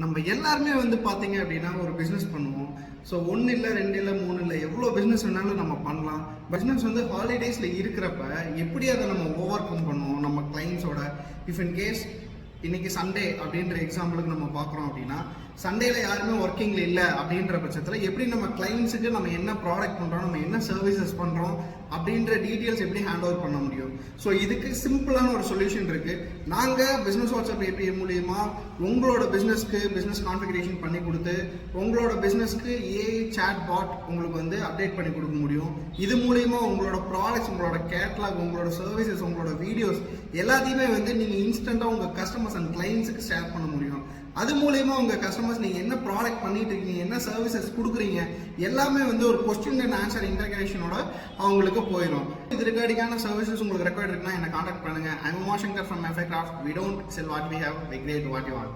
நம்ம எல்லாருமே வந்து பார்த்தீங்க அப்படின்னா ஒரு பிஸ்னஸ் பண்ணுவோம். ஸோ 1 இல்லை 2 இல்லை 3 இல்லை எவ்வளோ பிஸ்னஸ் வேணாலும் நம்ம பண்ணலாம். பிஸ்னஸ் வந்து ஹாலிடேஸில் இருக்கிறப்ப எப்படி அதை நம்ம ஓவர் கம் பண்ணுவோம் நம்ம கிளைண்ட்ஸோட. இஃப் இன் கேஸ் இன்னைக்கு சண்டே அப்படின்ற எக்ஸாம்பிளுக்கு நம்ம பார்க்குறோம் அப்படின்னா, சண்டேல யாருமே ஒர்க்கிங்ல இல்லை அப்படின்ற பட்சத்தில் எப்படி நம்ம கிளைண்ட்ஸுக்கு நம்ம என்ன ப்ராடக்ட் பண்ணுறோம், நம்ம என்ன சர்வீசஸ் பண்ணுறோம் அப்படின்ற டீட்டெயில்ஸ் எப்படி ஹேண்ட் ஓவர் பண்ண முடியும். ஸோ இதுக்கு சிம்பிளான ஒரு சொல்யூஷன் இருக்கு. நாங்கள் பிஸ்னஸ் வாட்ஸ்அப் ஏபிஐ மூலியமா உங்களோட பிஸ்னஸ்க்கு பிஸ்னஸ் கான்ஃபிகரேஷன் பண்ணி கொடுத்து உங்களோட பிஸ்னஸ்க்கு ஏஐ சாட் பாட் உங்களுக்கு வந்து அப்டேட் பண்ணி கொடுக்க முடியும். இது மூலியமா உங்களோட ப்ராடக்ட்ஸ், உங்களோட கேட்லாக், உங்களோட சர்வீசஸ், உங்களோட வீடியோஸ் எல்லாத்தையுமே வந்து நீங்கள் இன்ஸ்டண்ட்டாக உங்கள் கஸ்டமர்ஸ் அண்ட் கிளைண்ட்ஸுக்கு ஷேர் பண்ண முடியும். அது மூலயமா உங்க கஸ்டமர்ஸ் நீங்க என்ன ப்ராடக்ட் பண்ணிட்டு இருக்கீங்க, என்ன சர்வீசஸ் கொடுக்குறீங்க எல்லாமே வந்து ஒரு கொஸ்டின் அண்ட் ஆன்சர் இன்டகிரேஷனோட அவங்களுக்கு போயிடும். இது ரிகார்டிங்கான சர்வீசஸ் உங்களுக்கு ரெக்வயர்ட் இருக்குன்னா என்ன கான்டாக்ட் பண்ணுங்க. I am Umashankar from FI craft. We don't sell what we have, we create what you want.